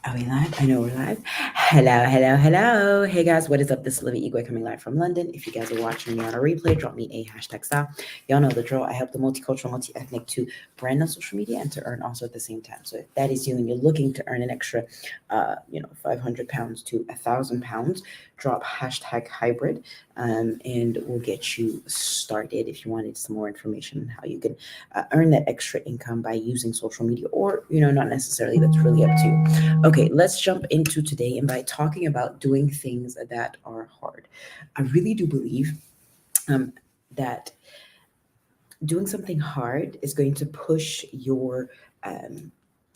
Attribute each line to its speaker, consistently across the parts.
Speaker 1: Are we live? I know we're live. Hello, hello, hello. Hey guys, what is up? This is Livy Igwe coming live from London. If you guys are watching me on a replay, drop me a hashtag style. Y'all know the drill. I help the multicultural, multi-ethnic to brand on social media and to earn also at the same time. So if that is you and you're looking to earn an extra, 500 pounds to 1,000 pounds, drop hashtag hybrid, and we'll get you started. If you wanted some more information on how you can earn that extra income by using social media, or not necessarily. That's really up to you. Okay, let's jump into today and by talking about doing things that are hard. I really do believe that doing something hard is going to push um,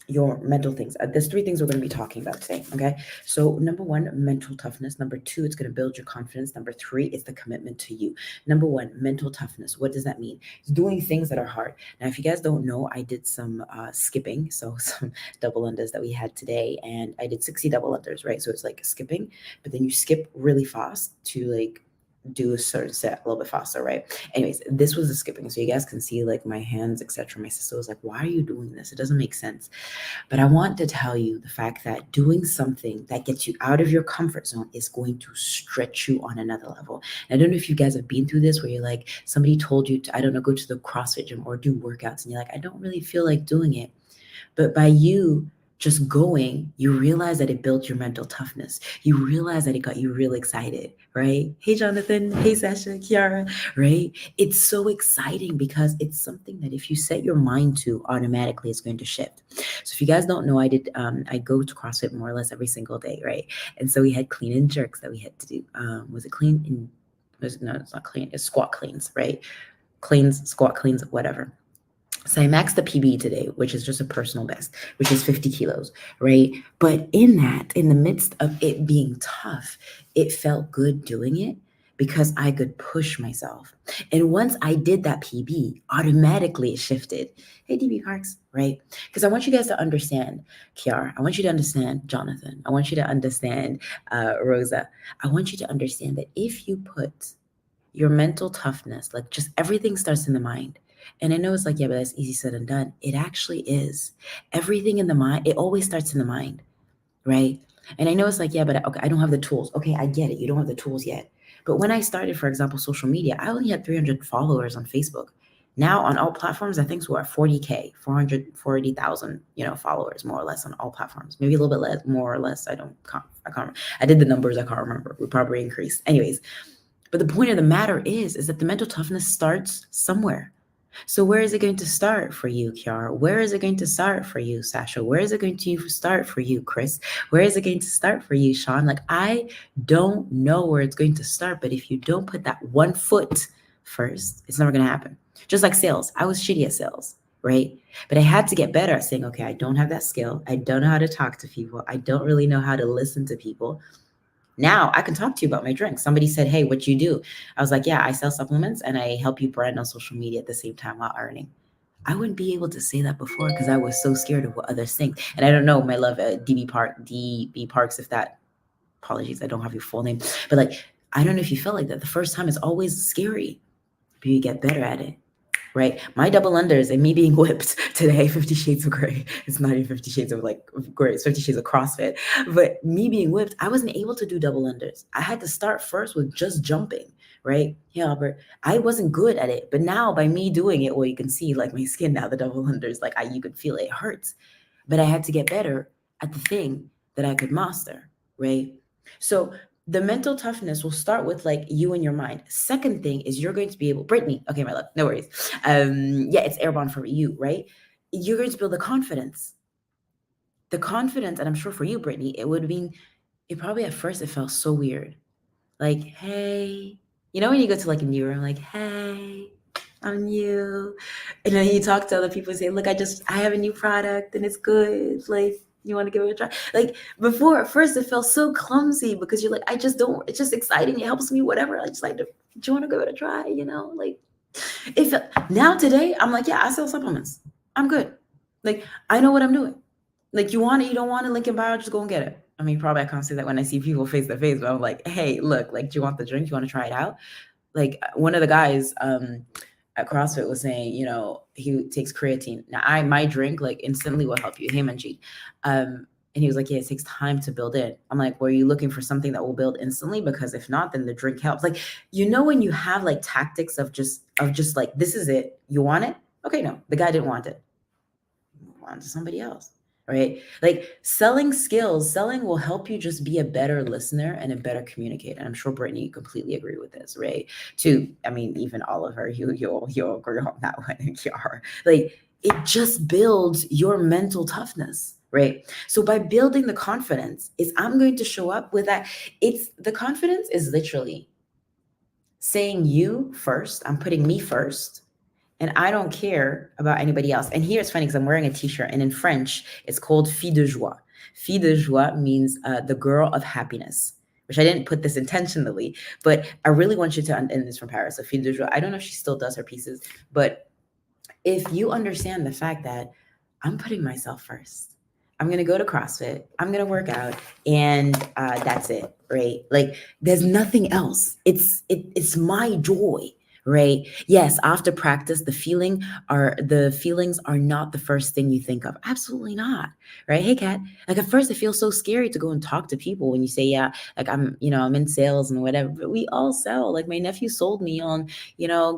Speaker 1: your mental things. There's three things we're going to be talking about today. Okay, so number one, mental toughness. Number two, it's going to build your confidence. Number three, it's the commitment to you. Number one, mental toughness. What does that mean? It's doing things that are hard. Now, if you guys don't know, I did some skipping, so some double unders that we had today, and I did 60 double unders, right? So it's like skipping, but then you skip really fast to like do a certain set a little bit faster, right? Anyways, this was the skipping, so you guys can see like my hands, etc. My sister was like, why are you doing this? It doesn't make sense. But I want to tell you the fact that doing something that gets you out of your comfort zone is going to stretch you on another level. And I don't know if you guys have been through this where you're like, somebody told you to, I don't know, go to the CrossFit gym or do workouts, and you're like, I don't really feel like doing it. But by you just going, you realize that it built your mental toughness. You realize that it got you real excited, right? Hey, Jonathan. Hey, Sasha, Kiara, right? It's so exciting because it's something that if you set your mind to, automatically it's going to shift. So if you guys don't know, I go to CrossFit more or less every single day, right? And so we had clean and jerks that we had to do. Was it clean and, no, it's not clean. It's squat cleans, right? Cleans, squat cleans, whatever. So I maxed the PB today, which is just a personal best, which is 50 kilos, right? But in that, in the midst of it being tough, it felt good doing it because I could push myself. And once I did that PB, automatically it shifted. Hey, DB Parks, right? Because I want you guys to understand, Kiara. I want you to understand, Jonathan. I want you to understand, Rosa. I want you to understand that if you put your mental toughness, like just everything starts in the mind. And I know it's like, yeah, but that's easy said and done. It actually is. Everything in the mind, it always starts in the mind, right? And I know it's like, yeah, but okay, I don't have the tools. Okay, I get it. You don't have the tools yet. But when I started, for example, social media, I only had 300 followers on Facebook. Now on all platforms, I think we're at 40K, 440,000, followers more or less on all platforms. Maybe a little bit less, more or less. I can't, I did the numbers. I can't remember. We probably increased. Anyways, but the point of the matter is that the mental toughness starts somewhere. So where is it going to start for you, Kiara? Where is it going to start for you, Sasha? Where is it going to start for you, Chris? Where is it going to start for you, Sean? Like, I don't know where it's going to start, but if you don't put that one foot first, it's never going to happen. Just like sales. I was shitty at sales, right? But I had to get better at saying, okay, I don't have that skill. I don't know how to talk to people. I don't really know how to listen to people. Now I can talk to you about my drink. Somebody said, hey, what you do? I was like, yeah, I sell supplements and I help you brand on social media at the same time while earning. I wouldn't be able to say that before because I was so scared of what others think. And I don't know, my love, DB Parks, if that, apologies, I don't have your full name, but like, I don't know if you felt like that. The first time is always scary, but you get better at it, right? My double unders and me being whipped today, 50 Shades of Grey. It's not even 50 Shades of like Grey, it's 50 Shades of CrossFit. But me being whipped, I wasn't able to do double unders. I had to start first with just jumping, right? Yeah, Albert, I wasn't good at it. But now by me doing it, well, you can see like my skin now, the double unders, like you could feel it hurts. But I had to get better at the thing that I could master, right? So the mental toughness will start with like you and your mind. Second thing is you're going to be able, Brittany, okay, my love, no worries. Yeah, it's airborne for you, right? You're going to build the confidence. The confidence, and I'm sure for you, Brittany, it would mean it probably at first it felt so weird. Like, hey, when you go to like a new room, like, hey, I'm you. And then you talk to other people and say, look, I have a new product and it's good. Like, you want to give it a try? Like before, at first it felt so clumsy because you're like, I just don't, it's just exciting. It helps me, whatever. I just like, do you want to give it a try? Like it felt, now today, I'm like, yeah, I sell supplements. I'm good. Like, I know what I'm doing. Like, you want it, you don't want it, link in bio, just go and get it. I mean, probably I can't say that when I see people face to face, but I'm like, hey, look, like, do you want the drink? Do you want to try it out? Like one of the guys at CrossFit was saying, he takes creatine. Now my drink like instantly will help you. Hey Manjeet. And he was like, yeah, it takes time to build it. I'm like, were you looking for something that will build instantly? Because if not, then the drink helps. Like, when you have like tactics of just like, this is it. You want it? Okay, no, the guy didn't want it. Move on to somebody else. Right? Like selling will help you just be a better listener and a better communicator. And I'm sure Brittany, you completely agree with this, right? Too, I mean, even Oliver, you'll agree on that one. Kiara. Like it just builds your mental toughness, right? So by building the confidence, is I'm going to show up with that. It's the confidence is literally saying you first. I'm putting me first. And I don't care about anybody else. And here it's funny because I'm wearing a t-shirt, and in French, it's called Fille de Joie. Fille de Joie means the girl of happiness, which I didn't put this intentionally, but I really want you to, and it's from Paris, so Fille de Joie. I don't know if she still does her pieces, but if you understand the fact that I'm putting myself first, I'm going to go to CrossFit, I'm going to work out, and that's it, right? Like there's nothing else. It's my joy, right? Yes, after practice, the feelings are not the first thing you think of. Absolutely not, right? Hey, Kat. Like at first, it feels so scary to go and talk to people when you say, yeah, like I'm in sales and whatever. But we all sell. Like my nephew sold me on,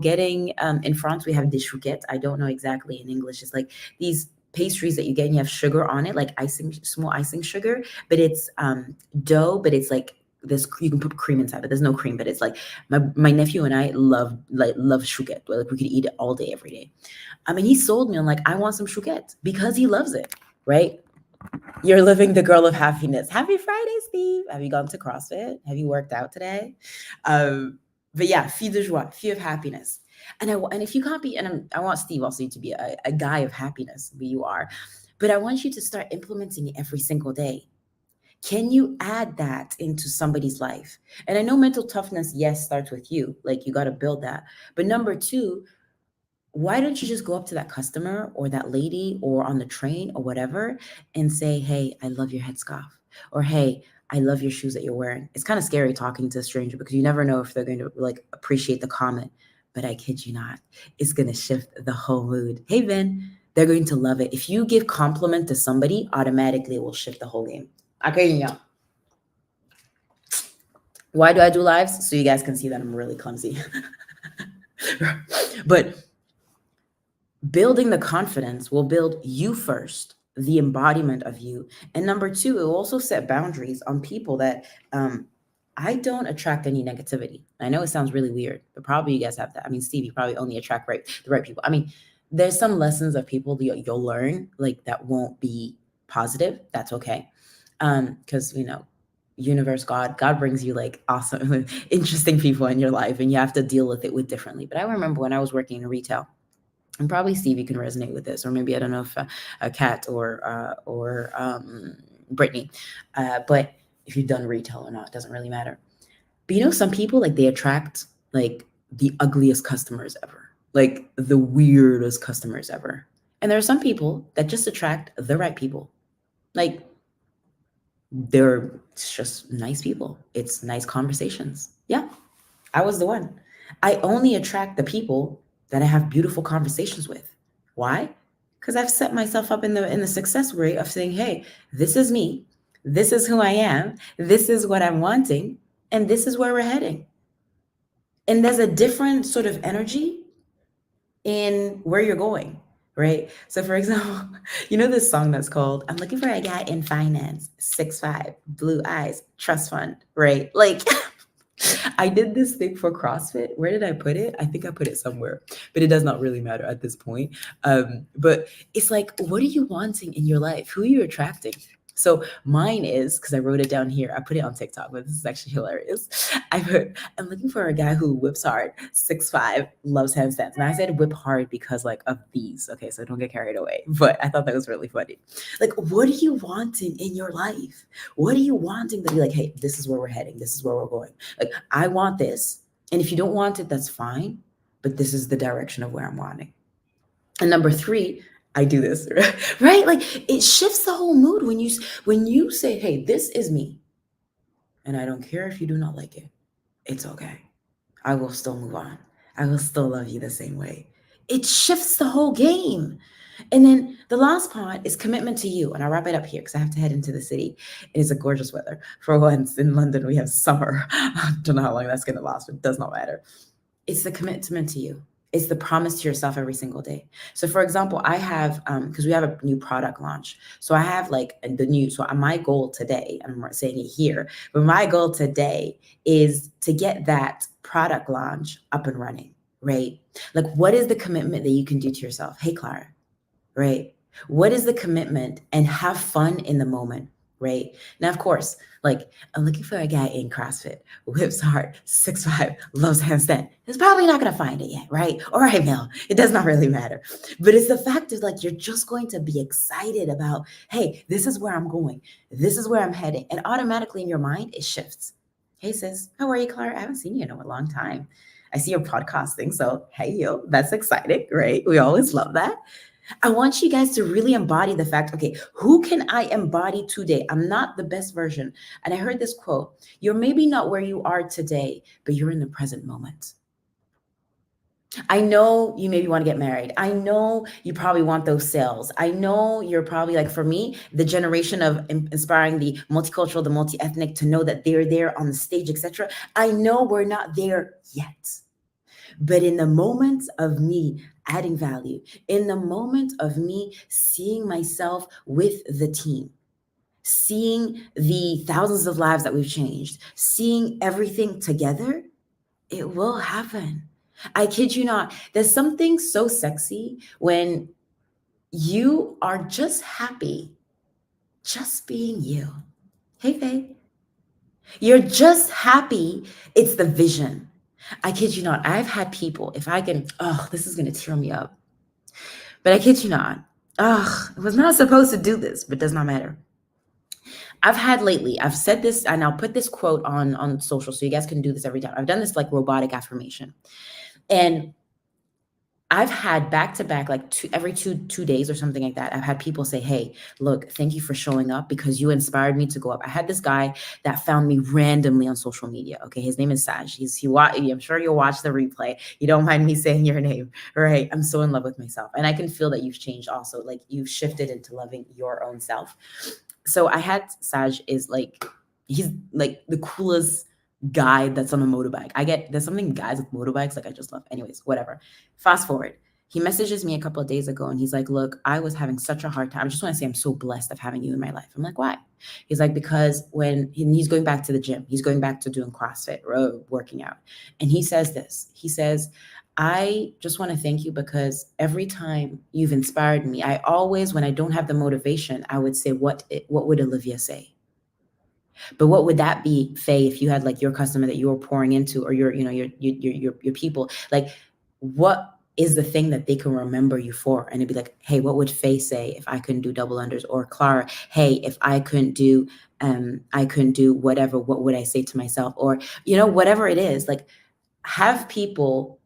Speaker 1: getting in France we have des chouquettes. I don't know exactly in English. It's like these pastries that you get and you have sugar on it, like small icing sugar, but it's dough, but it's like this, you can put cream inside, but there's no cream, but it's like my nephew and I love chouquette. Like we could eat it all day, every day. I mean, he sold me on like, I want some chouquette because he loves it, right? You're living the girl of happiness. Happy Friday, Steve. Have you gone to CrossFit? Have you worked out today? But yeah, fille de joie, fille of happiness. And if you can't be, and I want Steve also to be a guy of happiness, but you are. But I want you to start implementing it every single day. Can you add that into somebody's life? And I know mental toughness, yes, starts with you. Like you got to build that. But number two, why don't you just go up to that customer or that lady or on the train or whatever and say, hey, I love your headscarf, or hey, I love your shoes that you're wearing. It's kind of scary talking to a stranger because you never know if they're going to like appreciate the comment, but I kid you not, it's going to shift the whole mood. Hey, Vin, they're going to love it. If you give compliment to somebody, automatically it will shift the whole game. Okay, yeah. Why do I do lives? So you guys can see that I'm really clumsy. But building the confidence will build you first, the embodiment of you. And number two, it will also set boundaries on people that I don't attract any negativity. I know it sounds really weird, but probably you guys have that. I mean, Steve, you probably only attract the right people. I mean, there's some lessons of people that you'll learn like that won't be positive. That's okay. Because universe, God brings you like awesome, interesting people in your life, and you have to deal with it with differently. But I remember when I was working in retail, and probably Steve, you can resonate with this, or maybe I don't know if a Kat or Brittany, but if you've done retail or not, it doesn't really matter. But some people like they attract like the ugliest customers ever, like the weirdest customers ever, and there are some people that just attract the right people, like they're just nice people. It's nice conversations. Yeah, I was the one. I only attract the people that I have beautiful conversations with. Why? Because I've set myself up in the success rate of saying, hey, this is me. This is who I am. This is what I'm wanting. And this is where we're heading. And there's a different sort of energy in where you're going, right? So for example, this song that's called I'm Looking for a Guy in Finance, 6'5", blue eyes, trust fund, right? Like I did this thing for CrossFit. Where did I put it? I think I put it somewhere, but it does not really matter at this point. But it's like, what are you wanting in your life? Who are you attracting? So mine is, because I wrote it down here, I put it on TikTok, but this is actually hilarious. I'm looking for a guy who whips hard, 6'5", loves handstands. And I said whip hard because like of these. Okay, so don't get carried away. But I thought that was really funny. Like, what are you wanting in your life? What are you wanting to be like, hey, this is where we're heading. This is where we're going. Like, I want this. And if you don't want it, that's fine. But this is the direction of where I'm wanting. And number three, I do this, right? Like it shifts the whole mood when you say, hey, this is me. And I don't care if you do not like it. It's okay. I will still move on. I will still love you the same way. It shifts the whole game. And then the last part is commitment to you. And I'll wrap it up here because I have to head into the city. It is a gorgeous weather. For once in London, we have summer. I don't know how long that's going to last, but it does not matter. It's the commitment to you. It's the promise to yourself every single day. So, for example, I have, because we have a new product launch. So I have like the new, so my goal today, I'm not saying it here, but my goal today is to get that product launch up and running, right? Like, what is the commitment that you can do to yourself? Hey, Clara, right? What is the commitment, and have fun in the moment, right? Now, of course, like, I'm looking for a guy in CrossFit, whips hard, 6'5", loves handstand. He's probably not gonna find it yet, right? All right, Mel, it does not really matter. But it's the fact is, like, you're just going to be excited about, hey, this is where I'm going, this is where I'm heading, and automatically in your mind it shifts. Hey sis, how are you, Clara? I haven't seen you in a long time. I see you're podcasting, so hey, yo, that's exciting, right? We always love that. I want you guys to really embody the fact, okay, who can I embody today? I'm not the best version. And I heard this quote: you're maybe not where you are today, but you're in the present moment. I know you maybe want to get married. I know you probably want those sales. I know you're probably, like, for me, the generation of inspiring the multicultural, the multi-ethnic to know that they're there on the stage, etc. I know we're not there yet. But in the moments of me adding value, in the moment of me seeing myself with the team, seeing the thousands of lives that we've changed, seeing everything together, it will happen. I kid you not. There's something so sexy when you are just happy, just being you. Hey, Faye. You're just happy. It's the vision. I kid you not. I've had people, if I can, oh, this is going to tear me up. But I kid you not. Oh, I was not supposed to do this, but does not matter. I've had lately, I've said this, and I'll put this quote on social so you guys can do this every time. I've done this like robotic affirmation. And I've had back to back, like every two days or something like that. I've had people say, hey, look, thank you for showing up because you inspired me to go up. I had this guy that found me randomly on social media. Okay. His name is Saj. I'm sure you'll watch the replay. You don't mind me saying your name, right? I'm so in love with myself. And I can feel that you've changed also. Like, you've shifted into loving your own self. So I had Saj is like, he's like the coolest guy that's on a motorbike. There's something guys with motorbikes, like, I just love. Anyways, whatever. Fast forward. He messages me a couple of days ago and he's like, look, I was having such a hard time. I just want to say I'm so blessed of having you in my life. I'm like, why? He's like, because he's going back to the gym, he's going back to doing CrossFit, working out. And he says this, he says, I just want to thank you because every time you've inspired me, I always, when I don't have the motivation, I would say, what would Olivia say? But what would that be, Faye, if you had like your customer that you were pouring into, or your people, like, what is the thing that they can remember you for? And it'd be like, hey, what would Faye say if I couldn't do double unders? Or Clara, hey, if I couldn't do whatever, what would I say to myself? Or, whatever it is, like, have people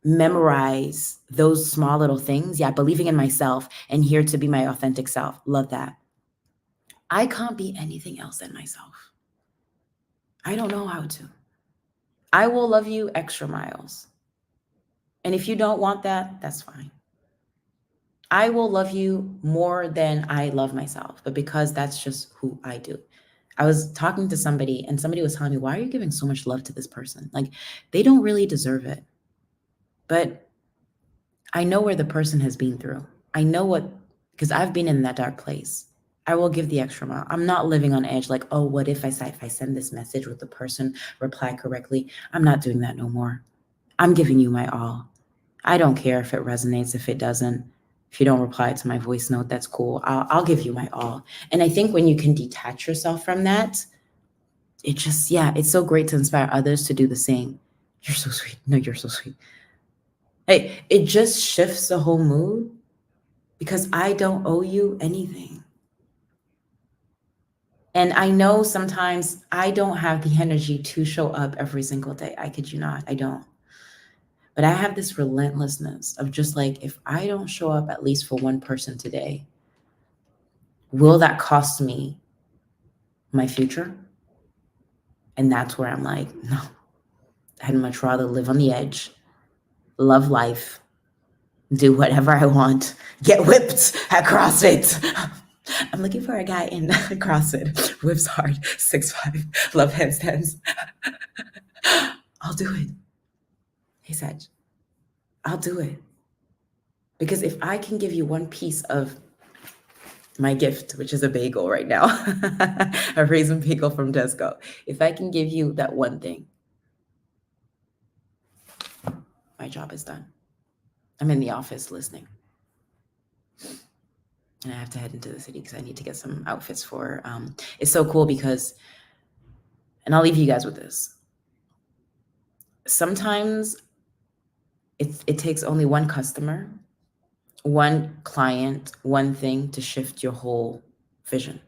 Speaker 1: memorize those small little things. Yeah, believing in myself and here to be my authentic self. Love that. I can't be anything else than myself. I don't know how to. I will love you extra miles. And if you don't want that, that's fine. I will love you more than I love myself, but because that's just who I do. I was talking to somebody and somebody was telling me, why are you giving so much love to this person? Like, they don't really deserve it. But I know where the person has been through. I know because I've been in that dark place. I will give the extra mile. I'm not living on edge like, oh, what if I send this message with the person reply correctly? I'm not doing that no more. I'm giving you my all. I don't care if it resonates, if it doesn't. If you don't reply to my voice note, that's cool. I'll give you my all. And I think when you can detach yourself from that, it's so great to inspire others to do the same. You're so sweet. No, you're so sweet. Hey, it just shifts the whole mood because I don't owe you anything. And I know sometimes I don't have the energy to show up every single day. I kid you not, I don't. But I have this relentlessness of just like, if I don't show up at least for one person today, will that cost me my future? And that's where I'm like, no, I'd much rather live on the edge, love life, do whatever I want, get whipped at CrossFit. I'm looking for a guy in CrossFit, whips hard, 6'5", love handstands. I'll do it. He said, I'll do it. Because if I can give you one piece of my gift, which is a bagel right now, a raisin bagel from Tesco, if I can give you that one thing, my job is done. I'm in the office listening. And I have to head into the city because I need to get some outfits for, it's so cool because, and I'll leave you guys with this. Sometimes it takes only one customer, one client, one thing to shift your whole vision.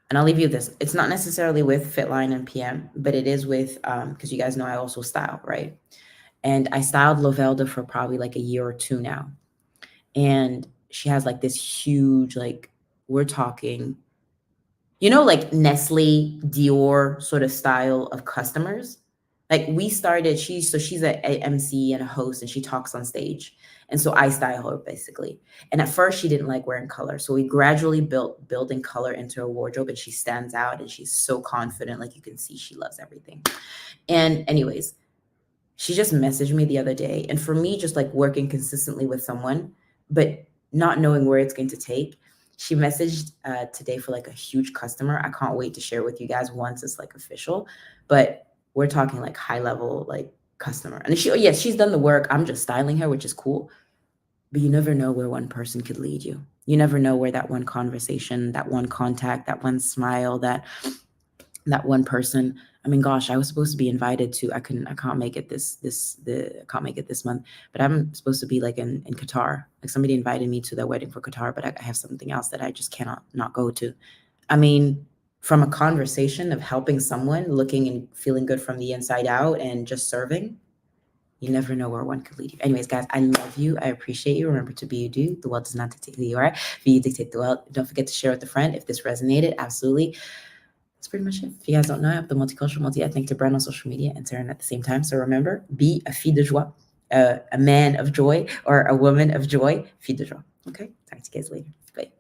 Speaker 1: And I'll leave you this. It's not necessarily with Fitline and PM, but it is with, because you guys know I also style, right? And I styled Lovelda for probably like a year or two now. And she has like this huge, like, we're talking, you know, like Nestle, Dior sort of style of customers. Like we started, she's a MC and a host and she talks on stage. And so I style her basically. And at first she didn't like wearing color. So we gradually building color into her wardrobe and she stands out and she's so confident. Like you can see she loves everything. And anyways, she just messaged me the other day. And for me, just like working consistently with someone, but not knowing where it's going to take, she messaged today for like a huge customer. I can't wait to share with you guys once it's like official, but we're talking like high level, like customer. And she's done the work. I'm just styling her, which is cool. But you never know where one person could lead you. You never know where that one conversation, that one contact, that one smile, that one person. I mean, gosh, I was supposed to be invited to. I can't make it I can't make it this month. But I'm supposed to be like in Qatar. Like somebody invited me to their wedding for Qatar, but I have something else that I just cannot not go to. I mean, from a conversation of helping someone, looking and feeling good from the inside out, and just serving, you never know where one could lead you. Anyways, guys, I love you. I appreciate you. Remember to be you do. The world does not dictate who you are. Be you dictate the world. Don't forget to share with a friend if this resonated. Absolutely. That's pretty much it. If you guys don't know, I have the multicultural, multi-ethnic to brand on social media and Taryn at the same time. So remember, be a fille de joie, a man of joy, or a woman of joy, fille de joie. Okay? Talk to you guys later. Bye.